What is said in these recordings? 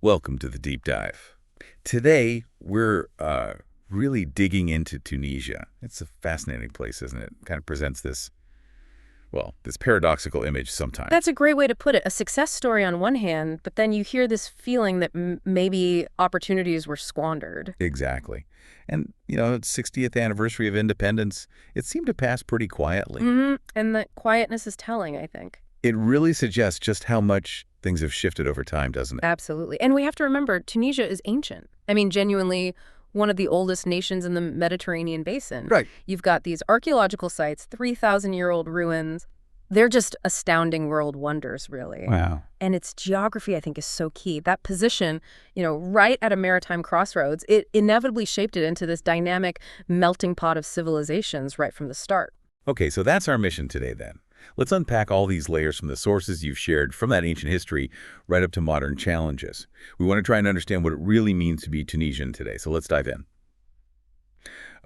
Welcome to the deep dive. Today, we're really digging into Tunisia. It's a fascinating place, isn't it? Kind of presents this, well, this paradoxical image sometimes. That's a great way to put it. A success story on one hand, but then you hear this feeling that maybe opportunities were squandered. Exactly. And, it's 60th anniversary of independence. It seemed to pass pretty quietly. And the quietness is telling, I think. It really suggests just how much things have shifted over time, doesn't it? Absolutely. And we have to remember, Tunisia is ancient. I mean, genuinely one of the oldest nations in the Mediterranean basin. Right. You've got these archaeological sites, 3,000-year-old ruins. They're just astounding world wonders, really. Wow. And its geography, I think, is so key. That position, right at a maritime crossroads, it inevitably shaped it into this dynamic melting pot of civilizations right from the start. Okay, so that's our mission today then. Let's unpack all these layers from the sources you've shared from that ancient history right up to modern challenges. We want to try and understand what it really means to be Tunisian today, so let's dive in.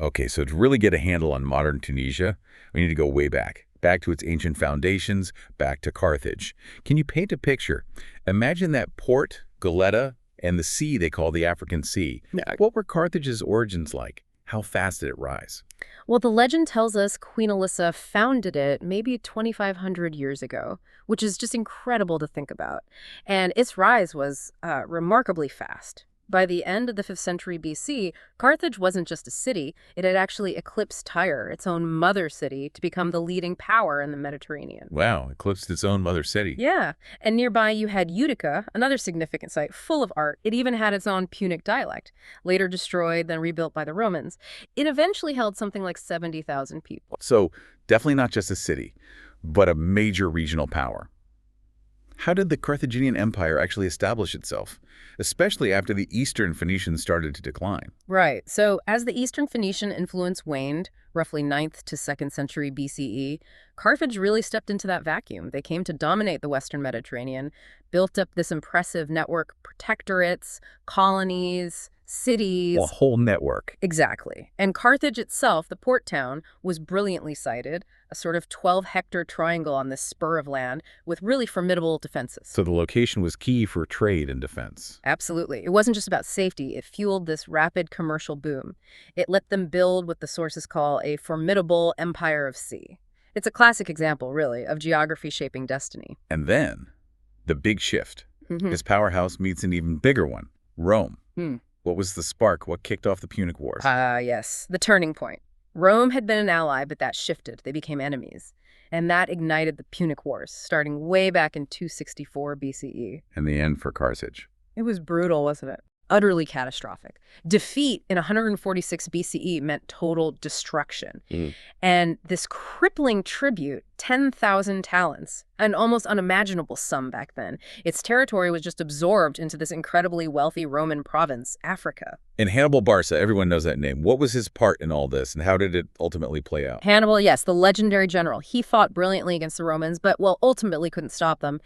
Okay, so to really get a handle on modern Tunisia, we need to go way back to its ancient foundations, back to Carthage. Can you paint a picture? Imagine that port, Goleta, and the sea they call the African Sea. Yeah. What were Carthage's origins like? How fast did it rise? Well, the legend tells us Queen Alyssa founded it maybe 2,500 years ago, which is just incredible to think about. And its rise was remarkably fast. By the end of the 5th century BC, Carthage wasn't just a city, it had actually eclipsed Tyre, its own mother city, to become the leading power in the Mediterranean. Wow, eclipsed its own mother city. Yeah, and nearby you had Utica, another significant site full of art. It even had its own Punic dialect, later destroyed, then rebuilt by the Romans. It eventually held something like 70,000 people. So definitely not just a city, but a major regional power. How did the Carthaginian Empire actually establish itself, especially after the Eastern Phoenicians started to decline? Right. So as the Eastern Phoenician influence waned, roughly 9th to 2nd century BCE, Carthage really stepped into that vacuum. They came to dominate the Western Mediterranean, built up this impressive network, protectorates, colonies, cities. A whole network. Exactly. And Carthage itself, the port town, was brilliantly sited, a sort of 12-hectare triangle on this spur of land with really formidable defenses. So the location was key for trade and defense. Absolutely. It wasn't just about safety. It fueled this rapid commercial boom. It let them build what the sources call a formidable empire of sea. It's a classic example, really, of geography shaping destiny. And then, the big shift. This powerhouse meets an even bigger one, Rome. What was the spark? What kicked off the Punic Wars? Yes, the turning point. Rome had been an ally, but that shifted. They became enemies. And that ignited the Punic Wars, starting way back in 264 BCE. And the end for Carthage. It was brutal, wasn't it? Utterly catastrophic. Defeat in 146 BCE meant total destruction. And this crippling tribute, 10,000 talents, an almost unimaginable sum back then. Its territory was just absorbed into this incredibly wealthy Roman province, Africa. And Hannibal Barca, everyone knows that name. What was his part in all this, and how did it ultimately play out? Hannibal, yes, the legendary general. He fought brilliantly against the Romans, but, ultimately couldn't stop them.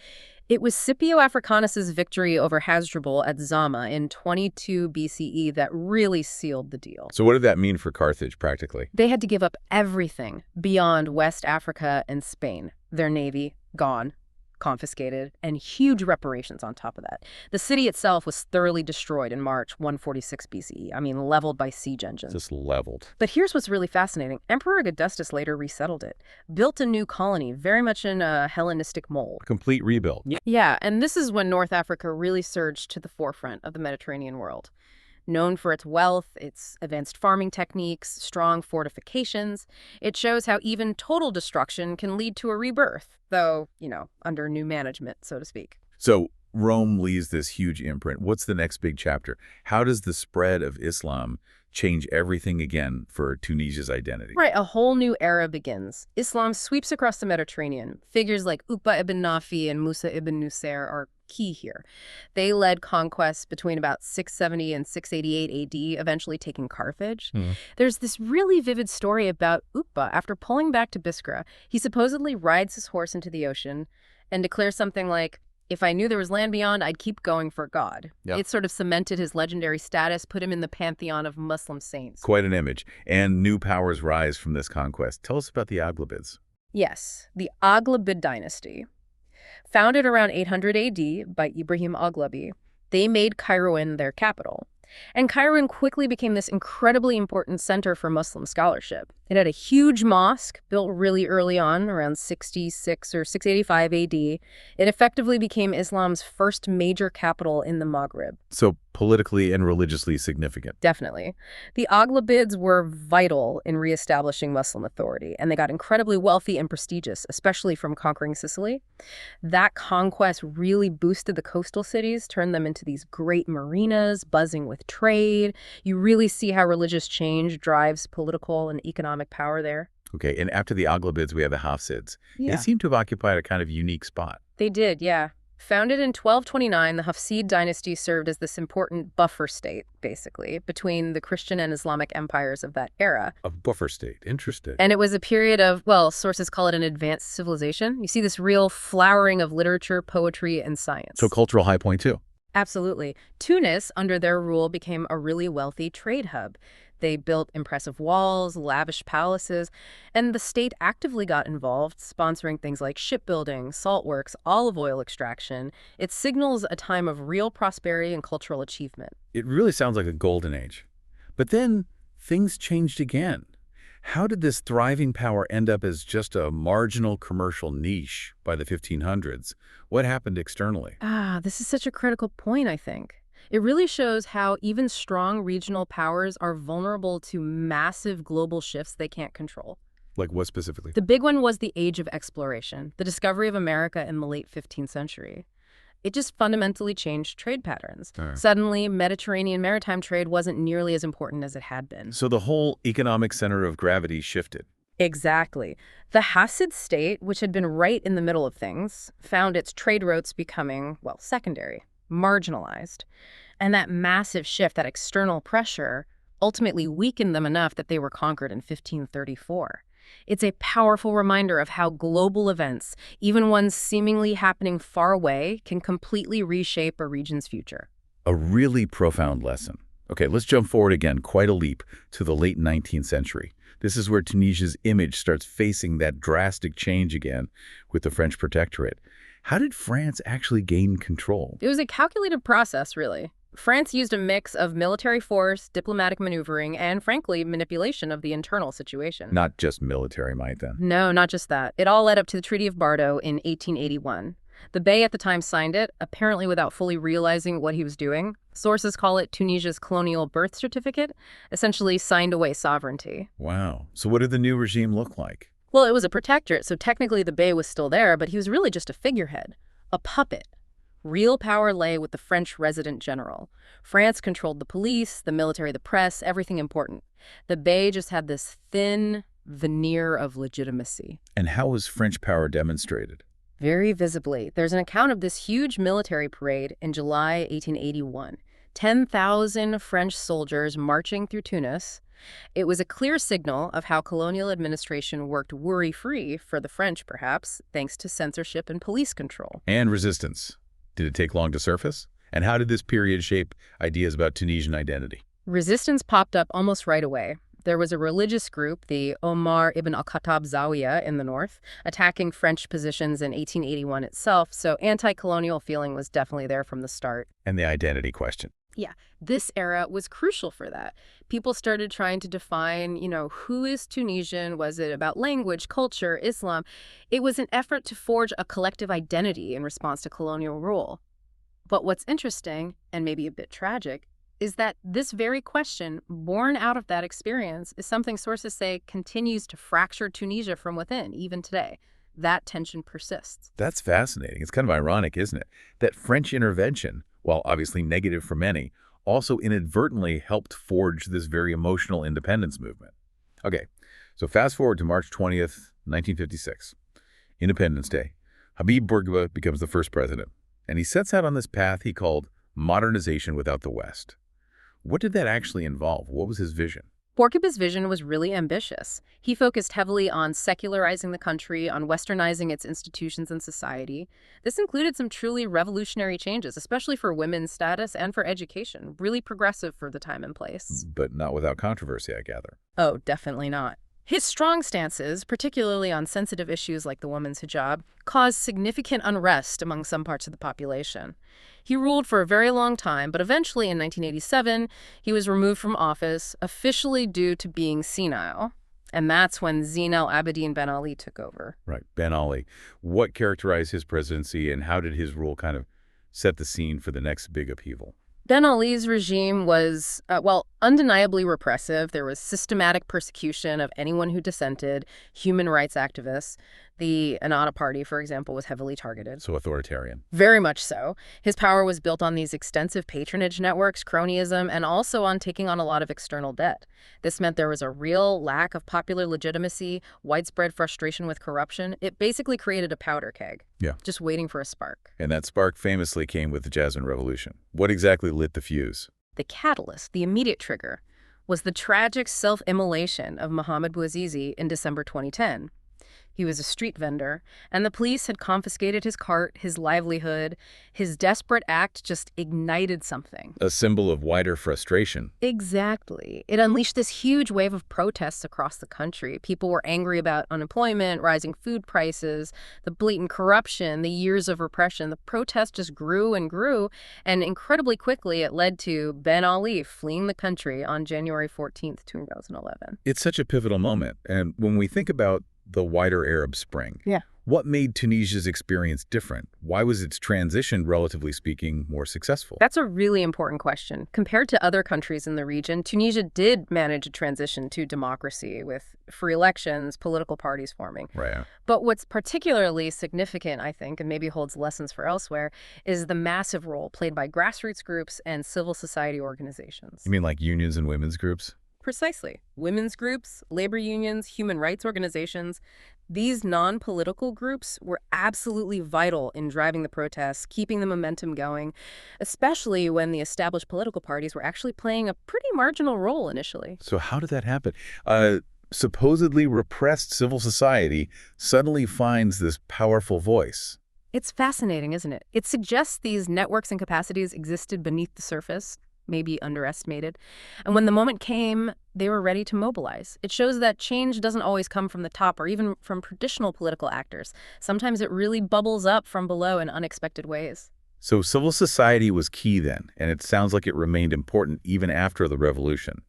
It was Scipio Africanus's victory over Hasdrubal at Zama in 22 BCE that really sealed the deal. So what did that mean for Carthage, practically? They had to give up everything beyond West Africa and Spain. Their navy, gone, confiscated, and huge reparations on top of that. The city itself was thoroughly destroyed in March 146 BCE. I mean, leveled by siege engines. Just leveled. But here's what's really fascinating. Emperor Augustus later resettled it, built a new colony, very much in a Hellenistic mold. A complete rebuild. Yeah, and this is when North Africa really surged to the forefront of the Mediterranean world. Known for its wealth, its advanced farming techniques, strong fortifications, it shows how even total destruction can lead to a rebirth, though, under new management, so to speak. So Rome leaves this huge imprint. What's the next big chapter? How does the spread of Islam change everything again for Tunisia's identity? Right, a whole new era begins. Islam sweeps across the Mediterranean. Figures like Uqba ibn Nafi and Musa ibn Nusair are key here. They led conquests between about 670 and 688 AD, eventually taking Carthage. There's this really vivid story about Uqba. After pulling back to Biskra, he supposedly rides his horse into the ocean and declares something like, "If I knew there was land beyond, I'd keep going for God." Yep. It sort of cemented his legendary status, put him in the pantheon of Muslim saints. Quite an image. And new powers rise from this conquest. Tell us about the Aghlabids. Yes, the Aghlabid dynasty. Founded around 800 AD by Ibrahim Aghlabi, They made Kairouan their capital. And Kairouan quickly became this incredibly important center for Muslim scholarship. It had a huge mosque built really early on, around 66 or 685 AD. It effectively became Islam's first major capital in the Maghreb. So politically and religiously significant. Definitely. The Aghlabids were vital in reestablishing Muslim authority, and they got incredibly wealthy and prestigious, especially from conquering Sicily. That conquest really boosted the coastal cities, turned them into these great marinas, buzzing with trade. You really see how religious change drives political and economic power there. Okay, and after the Aghlabids, we have the Hafsids. Yeah. They seem to have occupied a kind of unique spot. They did, yeah. Founded in 1229, the Hafsid dynasty served as this important buffer state, basically, between the Christian and Islamic empires of that era. A buffer state. Interesting. And it was a period of, well, sources call it an advanced civilization. You see this real flowering of literature, poetry, and science. So cultural high point, too. Absolutely. Tunis, under their rule, became a really wealthy trade hub. They built impressive walls, lavish palaces, and the state actively got involved, sponsoring things like shipbuilding, salt works, olive oil extraction. It signals a time of real prosperity and cultural achievement. It really sounds like a golden age. But then things changed again. How did this thriving power end up as just a marginal commercial niche by the 1500s? What happened externally? This is such a critical point, I think. It really shows how even strong regional powers are vulnerable to massive global shifts they can't control. Like what specifically? The big one was the Age of Exploration, the discovery of America in the late 15th century. It just fundamentally changed trade patterns. Suddenly, Mediterranean maritime trade wasn't nearly as important as it had been. So the whole economic center of gravity shifted. Exactly. The Hafsid state, which had been right in the middle of things, found its trade routes becoming, well, secondary, marginalized. And that massive shift, that external pressure, ultimately weakened them enough that they were conquered in 1534. It's a powerful reminder of how global events, even ones seemingly happening far away, can completely reshape a region's future. A really profound lesson. Okay, let's jump forward again, quite a leap, to the late 19th century. This is where Tunisia's image starts facing that drastic change again with the French Protectorate. How did France actually gain control? It was a calculated process, really. France used a mix of military force, diplomatic maneuvering, and, frankly, manipulation of the internal situation. Not just military might, then. No, not just that. It all led up to the Treaty of Bardo in 1881. The Bey at the time signed it, apparently without fully realizing what he was doing. Sources call it Tunisia's colonial birth certificate, essentially signed away sovereignty. Wow. So what did the new regime look like? Well, it was a protectorate, so technically the Bey was still there, but he was really just a figurehead, a puppet. Real power lay with the French resident general. France controlled the police, the military, the press, everything important. The Bey just had this thin veneer of legitimacy. And how was French power demonstrated? Very visibly. There's an account of this huge military parade in July 1881. 10,000 French soldiers marching through Tunis. It was a clear signal of how colonial administration worked worry-free for the French, perhaps, thanks to censorship and police control. And resistance. Did it take long to surface? And how did this period shape ideas about Tunisian identity? Resistance popped up almost right away. There was a religious group, the Omar ibn al-Khattab Zawiya in the north, attacking French positions in 1881 itself, so anti-colonial feeling was definitely there from the start. And the identity question. Yeah, this era was crucial for that. People started trying to define, who is Tunisian? Was it about language, culture, Islam? It was an effort to forge a collective identity in response to colonial rule. But what's interesting, and maybe a bit tragic, is that this very question, born out of that experience, is something sources say continues to fracture Tunisia from within, even today. That tension persists. That's fascinating. It's kind of ironic, isn't it? That French intervention, while obviously negative for many, also inadvertently helped forge this very emotional independence movement. Okay, so fast forward to March 20th, 1956, Independence Day. Habib Bourguiba becomes the first president, and he sets out on this path he called modernization without the West. What did that actually involve? What was his vision? Bourguiba's vision was really ambitious. He focused heavily on secularizing the country, on westernizing its institutions and society. This included some truly revolutionary changes, especially for women's status and for education. Really progressive for the time and place. But not without controversy, I gather. Oh, definitely not. His strong stances, particularly on sensitive issues like the woman's hijab, caused significant unrest among some parts of the population. He ruled for a very long time, but eventually in 1987, he was removed from office, officially due to being senile. And that's when Zine al-Abidine Ben Ali took over. Right, Ben Ali. What characterized his presidency, and how did his rule kind of set the scene for the next big upheaval? Ben Ali's regime was, undeniably repressive. There was systematic persecution of anyone who dissented, human rights activists. The Ennahda Party, for example, was heavily targeted. So authoritarian. Very much so. His power was built on these extensive patronage networks, cronyism, and also on taking on a lot of external debt. This meant there was a real lack of popular legitimacy, widespread frustration with corruption. It basically created a powder keg. Yeah. Just waiting for a spark. And that spark famously came with the Jasmine Revolution. What exactly lit the fuse? The catalyst, the immediate trigger, was the tragic self-immolation of Mohamed Bouazizi in December 2010. He was a street vendor, and the police had confiscated his cart, his livelihood. His desperate act just ignited something. A symbol of wider frustration. Exactly. It unleashed this huge wave of protests across the country. People were angry about unemployment, rising food prices, the blatant corruption, the years of repression. The protest just grew and grew, and incredibly quickly it led to Ben Ali fleeing the country on January 14th, 2011. It's such a pivotal moment, and when we think about the wider Arab Spring. Yeah. What made Tunisia's experience different? Why was its transition, relatively speaking, more successful? That's a really important question. Compared to other countries in the region, Tunisia did manage a transition to democracy with free elections, political parties forming. Right. But what's particularly significant, I think, and maybe holds lessons for elsewhere, is the massive role played by grassroots groups and civil society organizations. You mean like unions and women's groups? Precisely. Women's groups, labor unions, human rights organizations, these non-political groups were absolutely vital in driving the protests, keeping the momentum going, especially when the established political parties were actually playing a pretty marginal role initially. So how did that happen? Supposedly repressed civil society suddenly finds this powerful voice. It's fascinating, isn't it? It suggests these networks and capacities existed beneath the surface, maybe underestimated. And when the moment came, they were ready to mobilize. It shows that change doesn't always come from the top or even from traditional political actors. Sometimes it really bubbles up from below in unexpected ways. So civil society was key then, and it sounds like it remained important even after the revolution.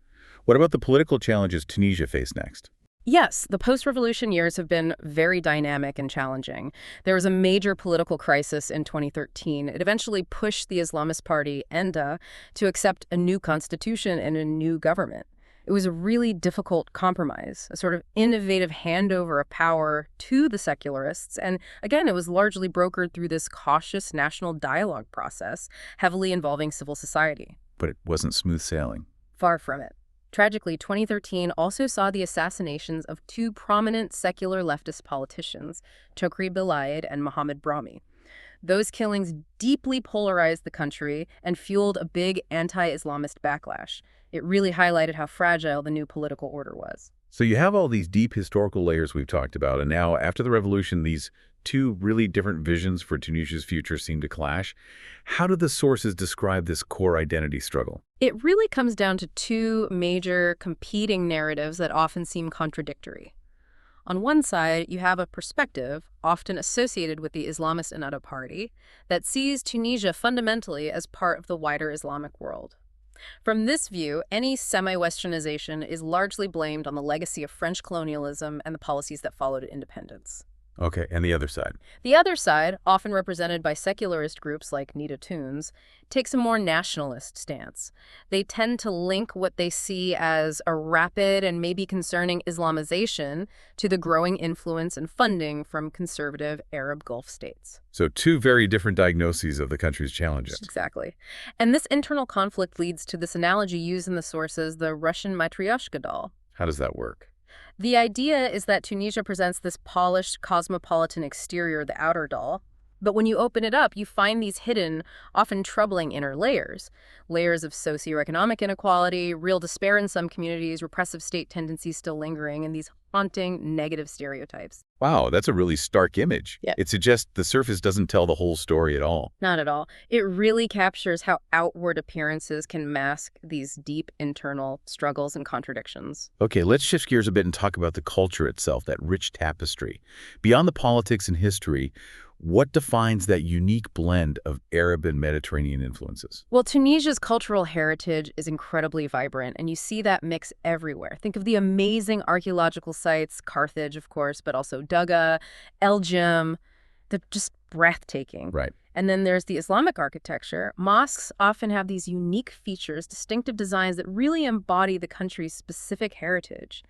What about the political challenges Tunisia faced next? Yes, the post-revolution years have been very dynamic and challenging. There was a major political crisis in 2013. It eventually pushed the Islamist party, Ennahda, to accept a new constitution and a new government. It was a really difficult compromise, a sort of innovative handover of power to the secularists. And again, it was largely brokered through this cautious national dialogue process, heavily involving civil society. But it wasn't smooth sailing. Far from it. Tragically, 2013 also saw the assassinations of two prominent secular leftist politicians, Chokri Belaid and Mohamed Brahmi. Those killings deeply polarized the country and fueled a big anti-Islamist backlash. It really highlighted how fragile the new political order was. So you have all these deep historical layers we've talked about, and now, after the revolution, these two really different visions for Tunisia's future seem to clash. How do the sources describe this core identity struggle? It really comes down to two major competing narratives that often seem contradictory. On one side, you have a perspective, often associated with the Islamist Ennahda Party, that sees Tunisia fundamentally as part of the wider Islamic world. From this view, any semi-Westernization is largely blamed on the legacy of French colonialism and the policies that followed independence. Okay, and the other side? The other side, often represented by secularist groups like Nida Tunes, takes a more nationalist stance. They tend to link what they see as a rapid and maybe concerning Islamization to the growing influence and funding from conservative Arab Gulf states. So two very different diagnoses of the country's challenges. Exactly. And this internal conflict leads to this analogy used in the sources, the Russian Matryoshka doll. How does that work? The idea is that Tunisia presents this polished, cosmopolitan exterior, the outer doll, But when you open it up, you find these hidden, often troubling inner layers. Layers of socioeconomic inequality, real despair in some communities, repressive state tendencies still lingering, and these haunting negative stereotypes. Wow, that's a really stark image. Yeah. It suggests the surface doesn't tell the whole story at all. Not at all. It really captures how outward appearances can mask these deep internal struggles and contradictions. Okay, let's shift gears a bit and talk about the culture itself, that rich tapestry. Beyond the politics and history, what defines that unique blend of Arab and Mediterranean influences? Well, Tunisia's cultural heritage is incredibly vibrant, and you see that mix everywhere. Think of the amazing archaeological sites, Carthage, of course, but also Dugga, Elgin. They're just breathtaking. Right. And then there's the Islamic architecture. Mosques often have these unique features, distinctive designs that really embody the country's specific heritage.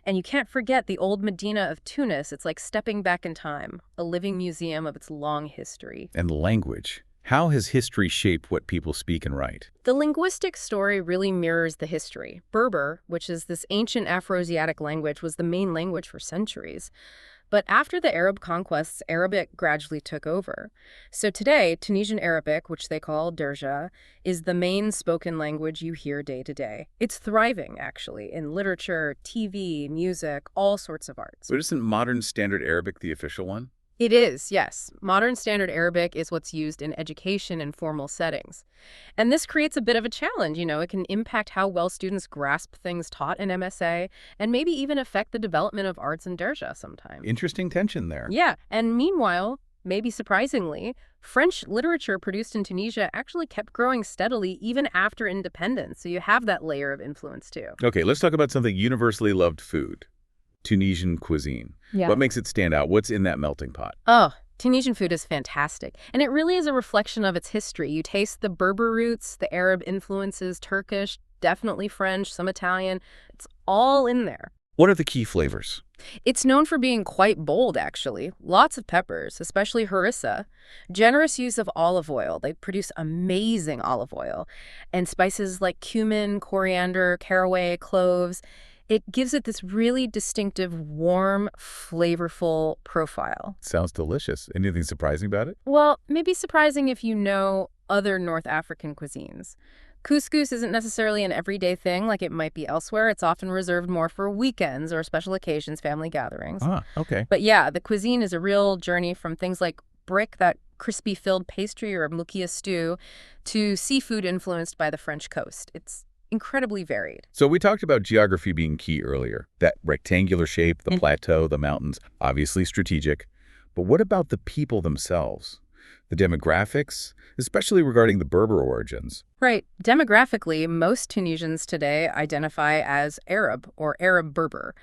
And you can't forget the old Medina of Tunis. It's like stepping back in time, a living museum of its long history. And language. How has history shaped what people speak and write? The linguistic story really mirrors the history. Berber, which is this ancient Afroasiatic language, was the main language for centuries. But after the Arab conquests, Arabic gradually took over. So today, Tunisian Arabic, which they call Derja, is the main spoken language you hear day to day. It's thriving, actually, in literature, TV, music, all sorts of arts. But isn't modern Standard Arabic the official one? It is, yes. Modern Standard Arabic is what's used in education and formal settings. And this creates a bit of a challenge. It can impact how well students grasp things taught in MSA and maybe even affect the development of arts in Derja sometimes. Interesting tension there. Yeah, and meanwhile, maybe surprisingly, French literature produced in Tunisia actually kept growing steadily even after independence. So you have that layer of influence too. Okay, let's talk about something universally loved food. Tunisian cuisine. Yeah. What makes it stand out? What's in that melting pot? Oh, Tunisian food is fantastic. And it really is a reflection of its history. You taste the Berber roots, the Arab influences, Turkish, definitely French, some Italian. It's all in there. What are the key flavors? It's known for being quite bold, actually. Lots of peppers, especially harissa. Generous use of olive oil. They produce amazing olive oil. And spices like cumin, coriander, caraway, cloves. It gives it this really distinctive, warm, flavorful profile. Sounds delicious. Anything surprising about it? Well, maybe surprising if you know other North African cuisines. Couscous isn't necessarily an everyday thing like it might be elsewhere. It's often reserved more for weekends or special occasions, family gatherings. Ah, okay. But yeah, the cuisine is a real journey from things like brick, that crispy filled pastry, or moukia stew, to seafood influenced by the French coast. It's incredibly varied. So we talked about geography being key earlier. That rectangular shape, the plateau, the mountains, obviously strategic. But what about the people themselves? The demographics, especially regarding the Berber origins? Right. Demographically, most Tunisians today identify as Arab or Arab Berber.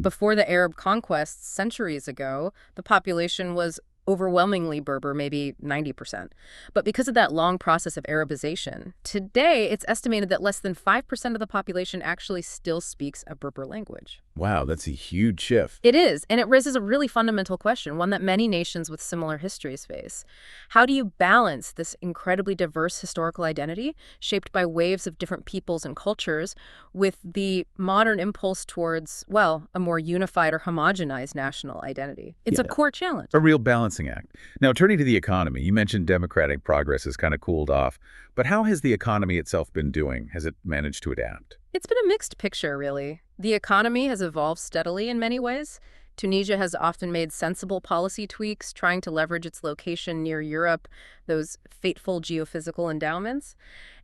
Before the Arab conquests centuries ago, the population was overwhelmingly Berber, maybe 90%. But because of that long process of Arabization, today it's estimated that less than 5% of the population actually still speaks a Berber language. Wow, that's a huge shift. It is, and it raises a really fundamental question, one that many nations with similar histories face. How do you balance this incredibly diverse historical identity, shaped by waves of different peoples and cultures, with the modern impulse towards, well, a more unified or homogenized national identity? It's a core challenge. A real balancing act. Now, turning to the economy, you mentioned democratic progress has kind of cooled off. But how has the economy itself been doing? Has it managed to adapt? It's been a mixed picture, really. The economy has evolved steadily in many ways. Tunisia has often made sensible policy tweaks, trying to leverage its location near Europe, those fateful geophysical endowments.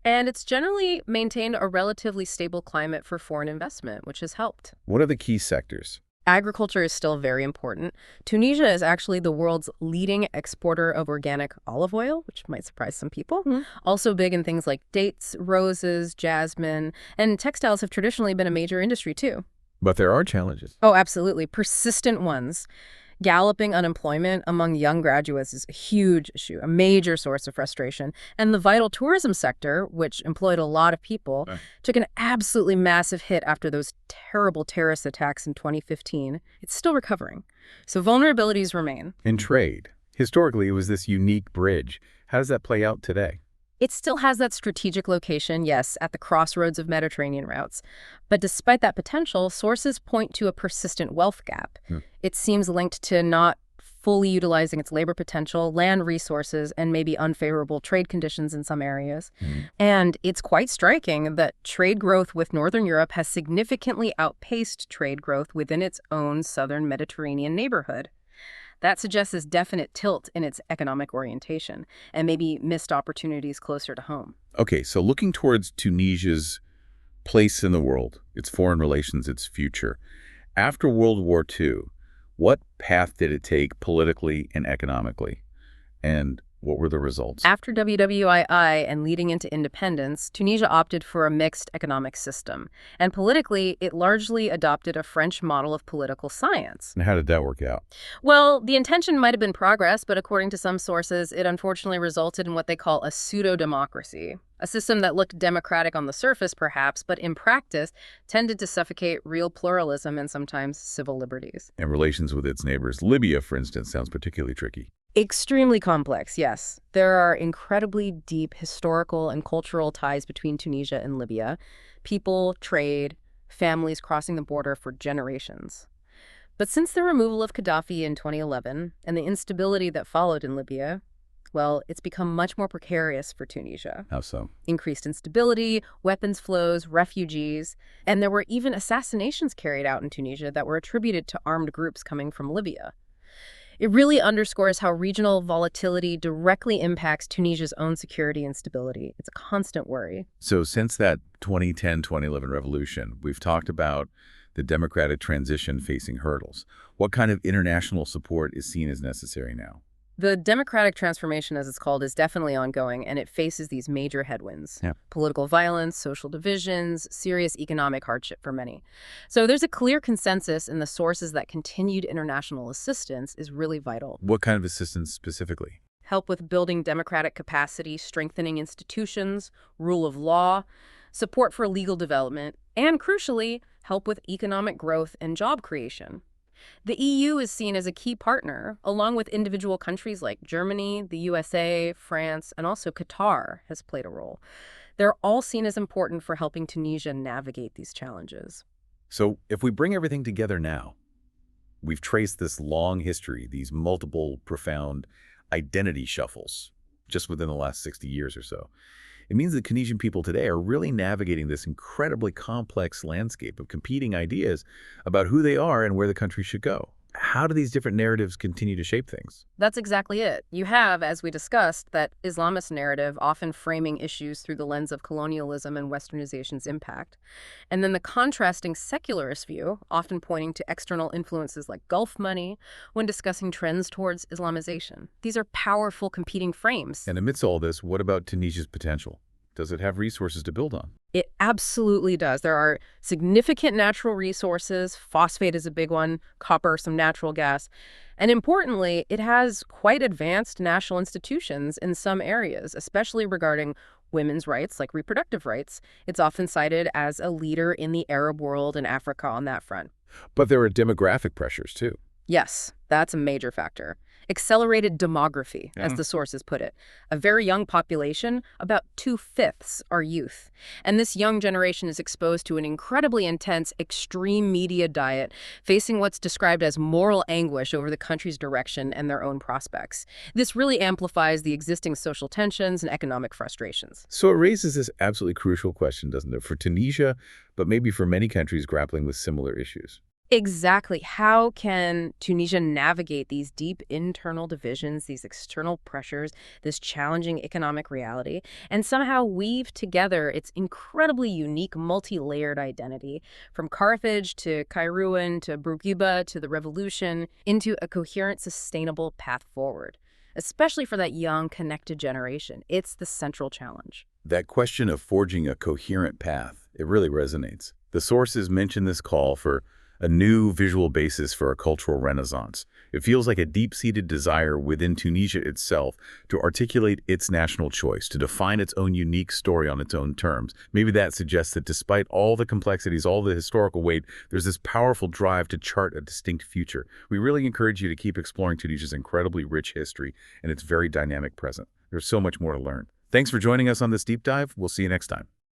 And it's generally maintained a relatively stable climate for foreign investment, which has helped. What are the key sectors? Agriculture is still very important. Tunisia is actually the world's leading exporter of organic olive oil, which might surprise some people. Also big in things like dates, roses, jasmine, and textiles have traditionally been a major industry too. But there are challenges. Oh, absolutely. Persistent ones. Galloping unemployment among young graduates is a huge issue, a major source of frustration. And the vital tourism sector, which employed a lot of people, took an absolutely massive hit after those terrible terrorist attacks in 2015. It's still recovering. So vulnerabilities remain. In trade, historically, it was this unique bridge. How does that play out today? It still has that strategic location, yes, at the crossroads of Mediterranean routes. But despite that potential, sources point to a persistent wealth gap. It seems linked to not fully utilizing its labor potential, land resources, and maybe unfavorable trade conditions in some areas. And it's quite striking that trade growth with Northern Europe has significantly outpaced trade growth within its own southern Mediterranean neighborhood. That suggests this definite tilt in its economic orientation and maybe missed opportunities closer to home. Okay, so looking towards Tunisia's place in the world, its foreign relations, its future. After World War II, what path did it take politically and economically? And what were the results? After WWII and leading into independence, Tunisia opted for a mixed economic system. And politically, it largely adopted a French model of political science. And how did that work out? Well, the intention might have been progress, but according to some sources, it unfortunately resulted in what they call a pseudo-democracy. A system that looked democratic on the surface, perhaps, but in practice tended to suffocate real pluralism and sometimes civil liberties. And relations with its neighbors. Libya, for instance, sounds particularly tricky. Extremely complex, yes. There are incredibly deep historical and cultural ties between Tunisia and Libya. People, trade, families crossing the border for generations. But since the removal of Gaddafi in 2011 and the instability that followed in Libya, well, it's become much more precarious for Tunisia. How so? Increased instability, weapons flows, refugees, and there were even assassinations carried out in Tunisia that were attributed to armed groups coming from Libya. It really underscores how regional volatility directly impacts Tunisia's own security and stability. It's a constant worry. So since that 2010-2011 revolution, we've talked about the democratic transition facing hurdles. What kind of international support is seen as necessary now? The democratic transformation, as it's called, is definitely ongoing, and it faces these major headwinds. Yeah. Political violence, social divisions, serious economic hardship for many. So there's a clear consensus in the sources that continued international assistance is really vital. What kind of assistance specifically? Help with building democratic capacity, strengthening institutions, rule of law, support for legal development, and crucially, help with economic growth and job creation. The EU is seen as a key partner, along with individual countries like Germany, the USA, France, and also Qatar has played a role. They're all seen as important for helping Tunisia navigate these challenges. So if we bring everything together now, we've traced this long history, these multiple profound identity shuffles just within the last 60 years or so. It means the Tunisian people today are really navigating this incredibly complex landscape of competing ideas about who they are and where the country should go. How do these different narratives continue to shape things? That's exactly it. You have, as we discussed, that Islamist narrative often framing issues through the lens of colonialism and westernization's impact. And then the contrasting secularist view, often pointing to external influences like Gulf money when discussing trends towards Islamization. These are powerful competing frames. And amidst all this, what about Tunisia's potential? Does it have resources to build on? It absolutely does. There are significant natural resources. Phosphate is a big one, copper, some natural gas. And importantly, it has quite advanced national institutions in some areas, especially regarding women's rights, like reproductive rights. It's often cited as a leader in the Arab world and Africa on that front. But there are demographic pressures, too. Yes, that's a major factor. Accelerated demography, as the sources put it. A very young population, about 2/5 are youth. And this young generation is exposed to an incredibly intense, extreme media diet, facing what's described as moral anguish over the country's direction and their own prospects. This really amplifies the existing social tensions and economic frustrations. So it raises this absolutely crucial question, doesn't it, for Tunisia, but maybe for many countries grappling with similar issues. Exactly. How can Tunisia navigate these deep internal divisions, these external pressures, this challenging economic reality, and somehow weave together its incredibly unique multi-layered identity, from Carthage to Kairouan to Bourguiba to the revolution, into a coherent, sustainable path forward? Especially for that young, connected generation. It's the central challenge. That question of forging a coherent path, it really resonates. The sources mention this call for a new visual basis for a cultural renaissance. It feels like a deep-seated desire within Tunisia itself to articulate its national choice, to define its own unique story on its own terms. Maybe that suggests that despite all the complexities, all the historical weight, there's this powerful drive to chart a distinct future. We really encourage you to keep exploring Tunisia's incredibly rich history and its very dynamic present. There's so much more to learn. Thanks for joining us on this deep dive. We'll see you next time.